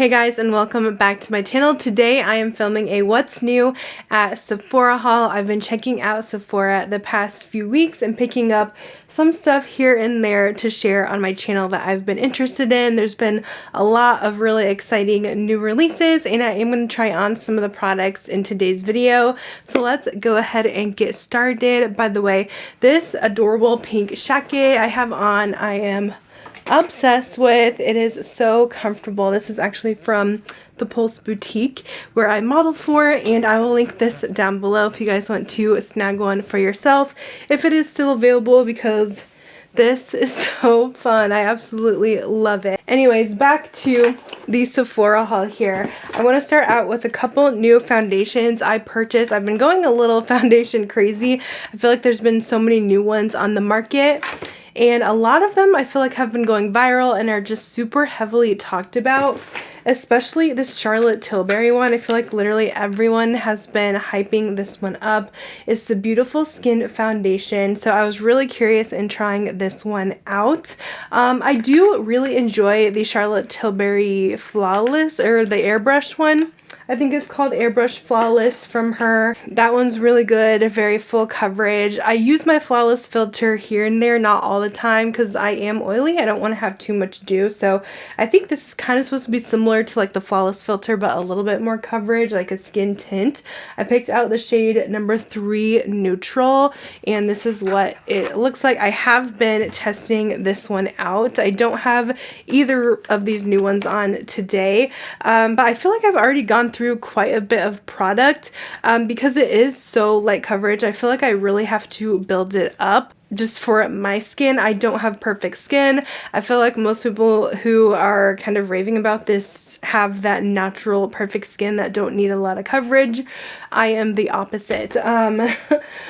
Hey guys, and welcome back to my channel. Today I am filming a what's new at Sephora haul. I've been checking out Sephora the past few weeks and picking up some stuff here and there to share on my channel that I've been interested in. There's been a lot of really exciting new releases, and I am going to try on some of the products in today's video. So let's go ahead and get started. By the way, this adorable pink jacket I have on, I am obsessed with. It is so comfortable. This is actually from the Pulse Boutique where I model for, and I will link this down below if you guys want to snag one for yourself if it is still available, because this is so fun. I absolutely love it. Anyways, back to the Sephora haul here. I want to start out with a couple new foundations I purchased. I've been going a little foundation crazy. I feel like there's been so many new ones on the market, and a lot of them I feel like have been going viral and are just super heavily talked about, especially this Charlotte Tilbury one. I feel like literally everyone has been hyping this one up. It's the Beautiful Skin Foundation, so I was really curious in trying this one out. I do really enjoy the Charlotte Tilbury Flawless, or the airbrush one. I think it's called Airbrush Flawless from her. That one's really good, very full coverage. I use my Flawless filter here and there, not all the time, because I am oily. I don't want to have too much dew, so I think this is kind of supposed to be similar to like the Flawless filter, but a little bit more coverage, like a skin tint. I picked out the shade number 3 Neutral, and this is what it looks like. I have been testing this one out. I don't have either of these new ones on today, but I feel like I've already gone through quite a bit of product because it is so light coverage. I feel like I really have to build it up just for my skin. I don't have perfect skin. I feel like most people who are kind of raving about this have that natural perfect skin that don't need a lot of coverage. I am the opposite,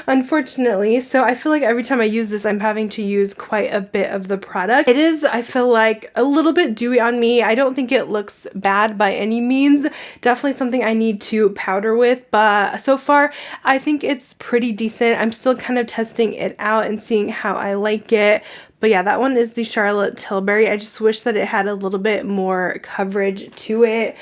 unfortunately. So I feel like every time I use this, I'm having to use quite a bit of the product. It is, I feel like, a little bit dewy on me. I don't think it looks bad by any means. Definitely something I need to powder with, but so far I think it's pretty decent. I'm still kind of testing it out and seeing how I like it. But yeah, that one is the Charlotte Tilbury. I just wish that it had a little bit more coverage to it.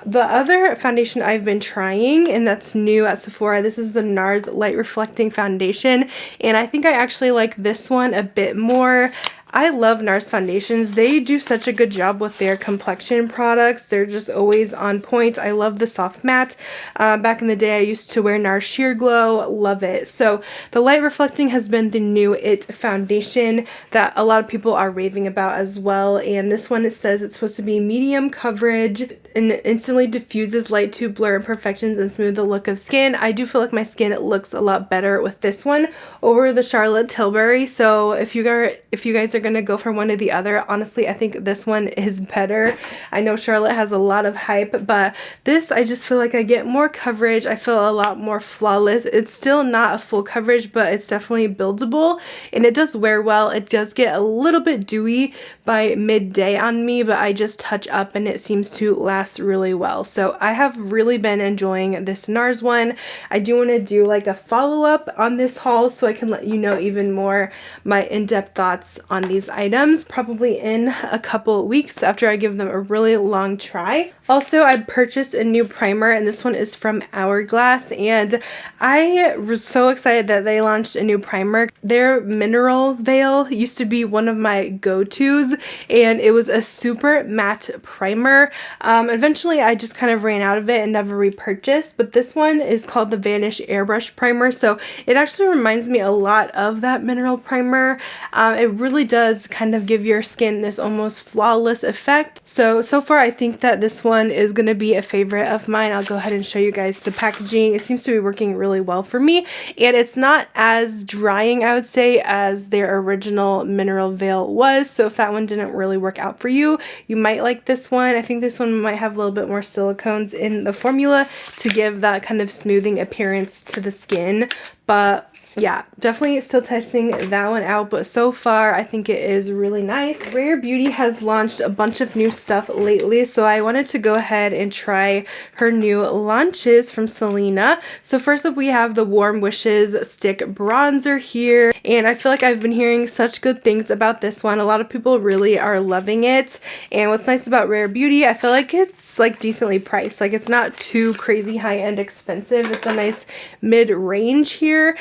The other foundation I've been trying, and that's new at Sephora, this is the NARS Light Reflecting Foundation, and I think I actually like this one a bit more. I love NARS foundations. They do such a good job with their complexion products. They're just always on point. I love the soft matte. Back in the day, I used to wear NARS Sheer Glow. Love it. So the Light Reflecting has been the new It foundation that a lot of people are raving about as well. And this one, it says it's supposed to be medium coverage and it instantly diffuses light to blur imperfections and smooth the look of skin. I do feel like my skin looks a lot better with this one over the Charlotte Tilbury. So if you guys are gonna go for one or the other, honestly I think this one is better. I know Charlotte has a lot of hype, but this, I just feel like I get more coverage. I feel a lot more flawless. It's still not a full coverage, but it's definitely buildable, and it does wear well. It does get a little bit dewy by midday on me, but I just touch up and it seems to last really well. So I have really been enjoying this NARS one. I do want to do like a follow-up on this haul so I can let you know even more my in-depth thoughts on these items, probably in a couple weeks after I give them a really long try. Also, I purchased a new primer, and this one is from Hourglass, and I was so excited that they launched a new primer. Their Mineral Veil used to be one of my go-tos, and it was a super matte primer. Eventually I just kind of ran out of it and never repurchased, but this one is called the Vanish Airbrush Primer, so it actually reminds me a lot of that mineral primer. It really does kind of give your skin this almost flawless effect. So far I think that this one is going to be a favorite of mine. I'll go ahead and show you guys the packaging. It seems to be working really well for me, and it's not as drying, I would say, as their original Mineral Veil was. So if that one didn't really work out for you, you might like this one. I think this one might have a little bit more silicones in the formula to give that kind of smoothing appearance to the skin, but yeah, definitely still testing that one out, but so far I think it is really nice. Rare Beauty has launched a bunch of new stuff lately, so I wanted to go ahead and try her new launches from Selena. So first up we have the Warm Wishes Stick Bronzer here, and I feel like I've been hearing such good things about this one. A lot of people really are loving it, and what's nice about Rare Beauty, I feel like it's like decently priced. Like it's not too crazy high-end expensive. It's a nice mid-range here.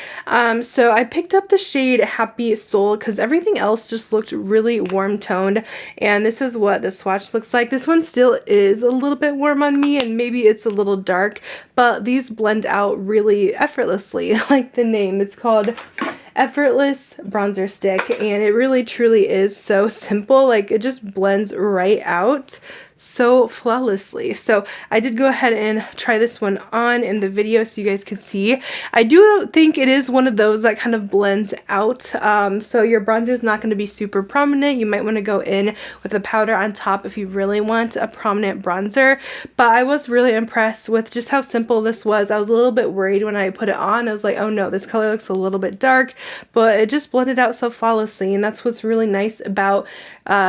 So I picked up the shade Happy Soul because everything else just looked really warm toned, and this is what the swatch looks like. This one still is a little bit warm on me, and maybe it's a little dark, but these blend out really effortlessly, like the name. It's called Effortless Bronzer Stick, and it really truly is so simple. Like it just blends right out so flawlessly. So I did go ahead and try this one on in the video so you guys could see. I do think it is one of those that kind of blends out, so your bronzer is not going to be super prominent. You might want to go in with a powder on top if you really want a prominent bronzer, but I was really impressed with just how simple this was. I was a little bit worried when I put it on. I was like, oh no, this color looks a little bit dark, but it just blended out so flawlessly, and that's what's really nice about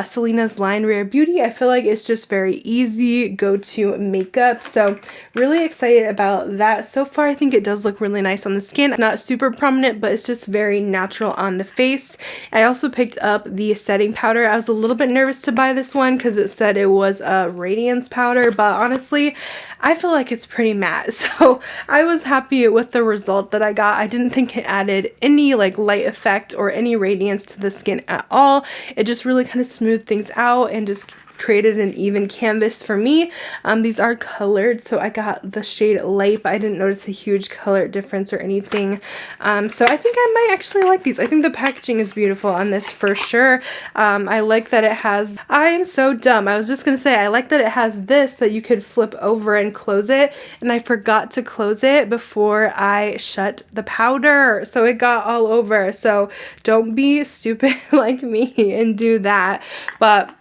Selena's line Rare Beauty. I feel like it's just very easy go-to makeup, so really excited about that. So far I think it does look really nice on the skin. Not super prominent, but it's just very natural on the face. I also picked up the setting powder. I was a little bit nervous to buy this one because it said it was a radiance powder, but honestly I feel like it's pretty matte, so I was happy with the result that I got. I didn't think it added any like light effect or any radiance to the skin at all. It just really kind of smoothed things out and just created an even canvas for me. These are colored, so I got the shade Light, but I didn't notice a huge color difference or anything. So I think I might actually like these. I think the packaging is beautiful on this for sure. I like that it has, I am so dumb. I was just gonna say, I like that it has this that you could flip over and close it, and I forgot to close it before I shut the powder, so it got all over. So don't be stupid like me and do that, but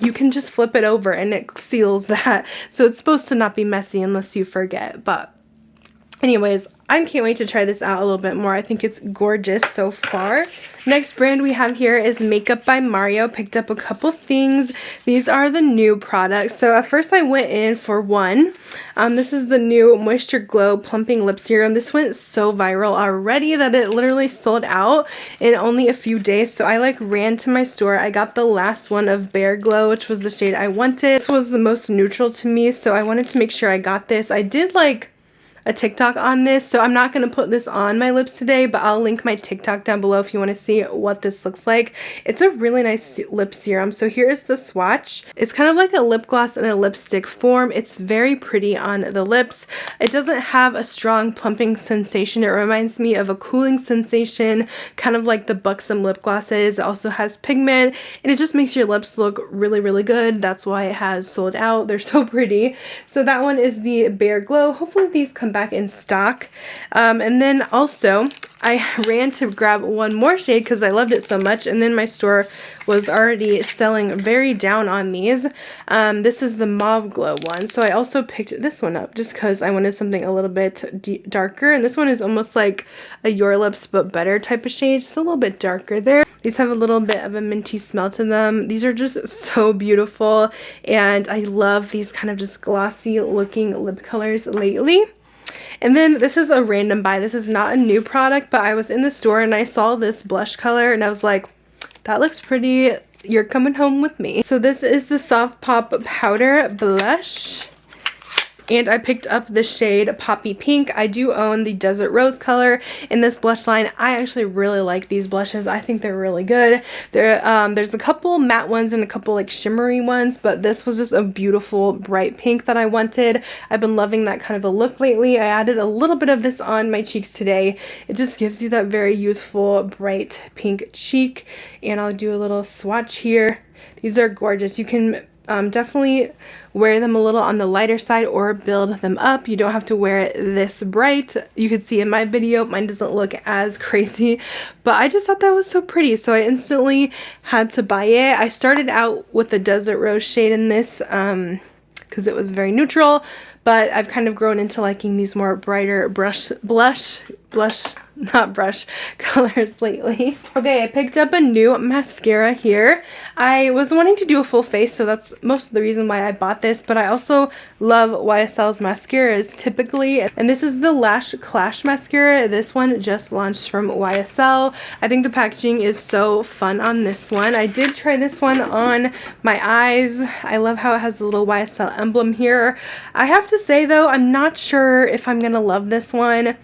you can just flip it over and it seals that. So it's supposed to not be messy unless you forget. But anyways, I can't wait to try this out a little bit more. I think it's gorgeous so far. Next brand we have here is Makeup by Mario. Picked up a couple things. These are the new products. So at first I went in for one. This is the new Moisture Glow Plumping Lip Serum. This went so viral already that it literally sold out in only a few days. So I like ran to my store. I got the last one of Bare Glow, which was the shade I wanted. This was the most neutral to me, so I wanted to make sure I got this. I did like a TikTok on this, so I'm not going to put this on my lips today, but I'll link my TikTok down below if you want to see what this looks like. It's a really nice lip serum. So here's the swatch. It's kind of like a lip gloss in a lipstick form. It's very pretty on the lips. It doesn't have a strong plumping sensation. It reminds me of a cooling sensation, kind of like the Buxom lip glosses. It also has pigment, and it just makes your lips look really, really good. That's why it has sold out. They're so pretty. So that one is the Bare Glow. Hopefully these come back in stock. And then also I ran to grab one more shade because I loved it so much, and then my store was already selling very down on these. This is the Mauve Glow one, so I also picked this one up just because I wanted something a little bit darker, and this one is almost like a Your Lips but better type of shade, just a little bit darker there. These have a little bit of a minty smell to them. These are just so beautiful, and I love these kind of just glossy looking lip colors lately. And then this is a random buy. This is not a new product, but I was in the store and I saw this blush color and I was like, that looks pretty. You're coming home with me. So this is the Soft Pop Powder Blush. And I picked up the shade Poppy Pink. I do own the Desert Rose color in this blush line. I actually really like these blushes. I think they're really good. There's a couple matte ones and a couple like shimmery ones, but this was just a beautiful bright pink that I wanted. I've been loving that kind of a look lately. I added a little bit of this on my cheeks today. It just gives you that very youthful bright pink cheek. And I'll do a little swatch here. These are gorgeous. You can definitely wear them a little on the lighter side or build them up. You don't have to wear it this bright. You could see in my video, mine doesn't look as crazy, but I just thought that was so pretty, so I instantly had to buy it. I started out with the Desert Rose shade in this because it was very neutral, but I've kind of grown into liking these more brighter blush not brush colors lately. Okay, I picked up a new mascara here. I was wanting to do a full face, so that's most of the reason why I bought this, but I also love YSL's mascaras typically, and this is the Lash Clash mascara. This one just launched from YSL. I think the packaging is so fun on this one. I did try this one on my eyes. I love how it has a little YSL emblem here. I have to say though, I'm not sure if I'm gonna love this one.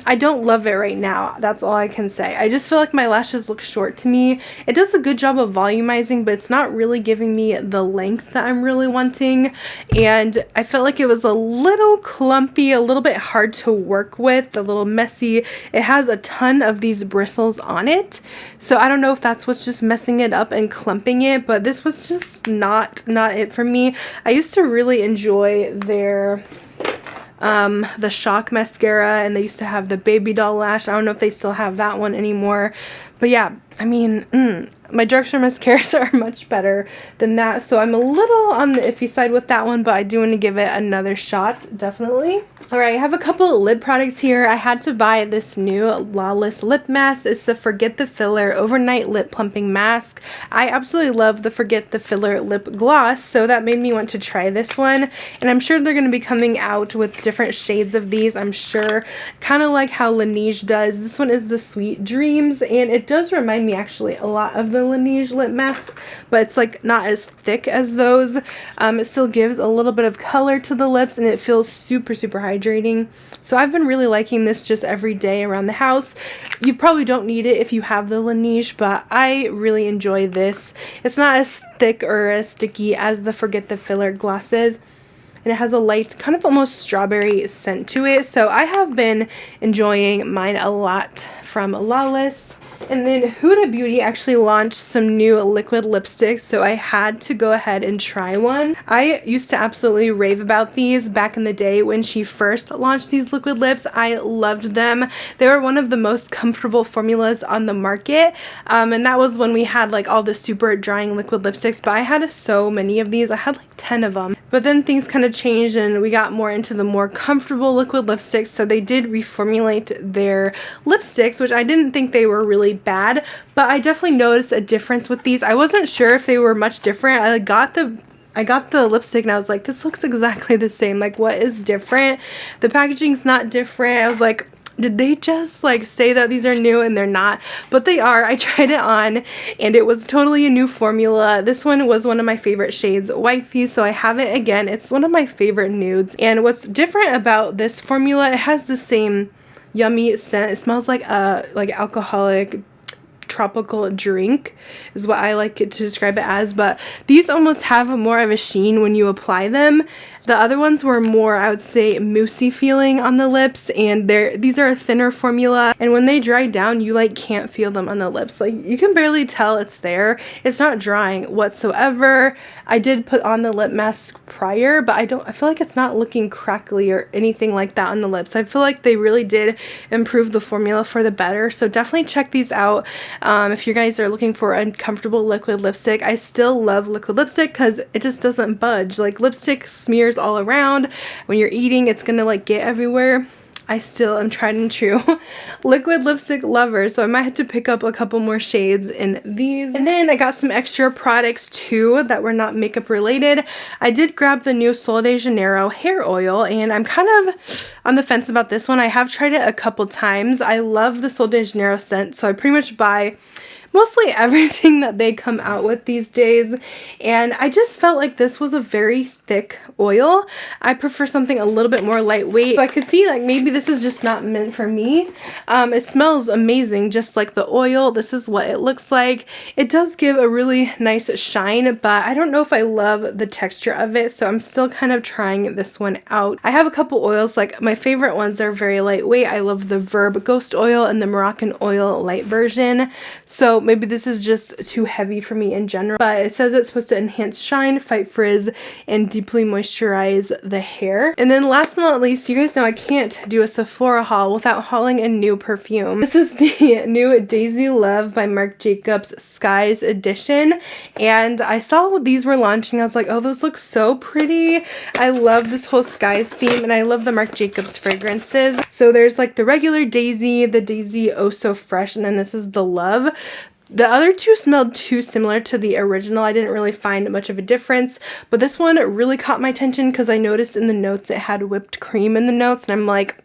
I don't love it right now. That's all I can say. I just feel like my lashes look short to me. It does a good job of volumizing, but it's not really giving me the length that I'm really wanting. And I felt like it was a little clumpy, a little bit hard to work with, a little messy. It has a ton of these bristles on it. So I don't know if that's what's just messing it up and clumping it, but this was just not it for me. I used to really enjoy their the Shock mascara, and they used to have the baby doll lash. I don't know if they still have that one anymore, but yeah, I mean, my drugstore mascaras are much better than that, so I'm a little on the iffy side with that one, but I do want to give it another shot, definitely. Alright, I have a couple of lip products here. I had to buy this new Lawless lip mask. It's the Forget the Filler Overnight Lip Plumping Mask. I absolutely love the Forget the Filler lip gloss, so that made me want to try this one, and I'm sure they're going to be coming out with different shades of these, I'm sure, kind of like how Laneige does. This one is the Sweet Dreams, and it does remind me actually a lot of the Laneige lip mask, but it's like not as thick as those. It still gives a little bit of color to the lips, and it feels super hydrating. So I've been really liking this just every day around the house. You probably don't need it if you have the Laneige, but I really enjoy this. It's not as thick or as sticky as the Forget the Filler glosses, and it has a light, kind of almost strawberry scent to it. So I have been enjoying mine a lot from Lawless. And then Huda Beauty actually launched some new liquid lipsticks, so I had to go ahead and try one. I used to absolutely rave about these back in the day when she first launched these liquid lips. I loved them. They were one of the most comfortable formulas on the market, and that was when we had like all the super drying liquid lipsticks, but I had so many of these. I had like 10 of them. But then things kind of changed and we got more into the more comfortable liquid lipsticks, so they did reformulate their lipsticks, which I didn't think they were really bad, but I definitely noticed a difference with these. I wasn't sure if they were much different. I got the lipstick and I was like, this looks exactly the same. Like, what is different? The packaging's not different. I was like, did they just like say that these are new? And they're not, but they are. I tried it on and it was totally a new formula. This one was one of my favorite shades, Wifey, so I have it again. It's one of my favorite nudes, and what's different about this formula, it has the same yummy scent. It smells like a alcoholic tropical drink is what I like it to describe it as, but these almost have more of a sheen when you apply them. The other ones were more, I would say, moussey feeling on the lips, and these are a thinner formula, and when they dry down, you like can't feel them on the lips. Like, you can barely tell it's there. It's not drying whatsoever. I did put on the lip mask prior, but I feel like it's not looking crackly or anything like that on the lips. I feel like they really did improve the formula for the better, so definitely check these out if you guys are looking for a comfortable liquid lipstick. I still love liquid lipstick because it just doesn't budge. Like, lipstick smears all around. When you're eating, it's gonna like get everywhere. I still am tried and true liquid lipstick lover, so I might have to pick up a couple more shades in these. And then I got some extra products too that were not makeup related. I did grab the new Sol de Janeiro hair oil, and I'm kind of on the fence about this one. I have tried it a couple times. I love the Sol de Janeiro scent, so I pretty much buy mostly everything that they come out with these days, and I just felt like this was a very thick oil. I prefer something a little bit more lightweight, but I could see like maybe this is just not meant for me. It smells amazing just like the oil. This is what it looks like. It does give a really nice shine, but I don't know if I love the texture of it, so I'm still kind of trying this one out. I have a couple oils, like my favorite ones are very lightweight. I love the Verb Ghost Oil and the Moroccan Oil light version. So know, maybe this is just too heavy for me in general, but it says it's supposed to enhance shine, fight frizz, and deeply moisturize the hair. And then last but not least, you guys know I can't do a Sephora haul without hauling a new perfume. This is the new Daisy Love by Marc Jacobs Skies edition, and I saw these were launching. I was like, oh, those look so pretty. I love this whole skies theme, and I love the Marc Jacobs fragrances. So there's like the regular Daisy, the Daisy Oh So Fresh, and then this is the Love. The other two smelled too similar to the original. I didn't really find much of a difference, but this one really caught my attention because I noticed in the notes it had whipped cream in the notes, and I'm like,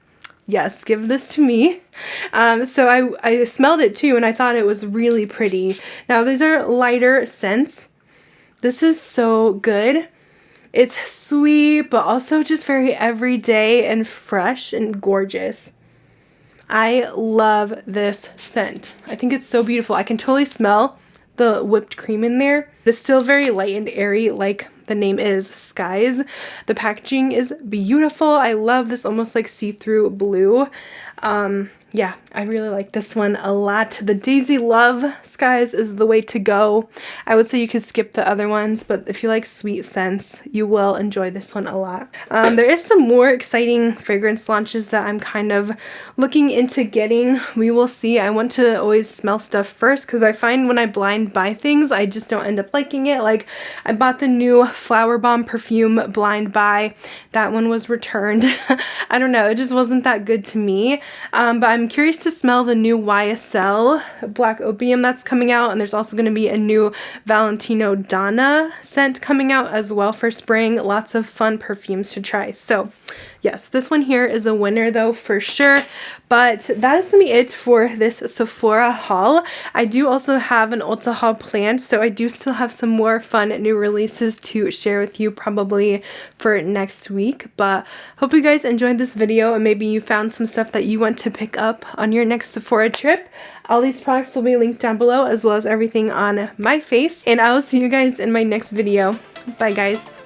yes, give this to me. So I smelled it too, and I thought it was really pretty. Now these are lighter scents. This is so good. It's sweet, but also just very everyday and fresh and gorgeous. I love this scent. I think it's so beautiful. I can totally smell the whipped cream in there. It's still very light and airy, like the name is, Skies. The packaging is beautiful. I love this almost like see-through blue. Yeah, I really like this one a lot. The Daisy Love Skies is the way to go. I would say you could skip the other ones, but if you like sweet scents, you will enjoy this one a lot. There is some more exciting fragrance launches that I'm kind of looking into getting. We will see. I want to always smell stuff first because I find when I blind buy things, I just don't end up liking it. Like, I bought the new Flower Bomb perfume blind buy. That one was returned. I don't know. It just wasn't that good to me. But I'm curious to smell the new YSL Black Opium that's coming out, and there's also going to be a new Valentino Donna scent coming out as well for spring. Lots of fun perfumes to try. So yes, this one here is a winner though for sure. But that is going to be it for this Sephora haul. I do also have an Ulta haul planned, so I do still have some more fun new releases to share with you probably for next week. But hope you guys enjoyed this video and maybe you found some stuff that you want to pick up on your next Sephora trip. All these products will be linked down below, as well as everything on my face. And I will see you guys in my next video. Bye guys.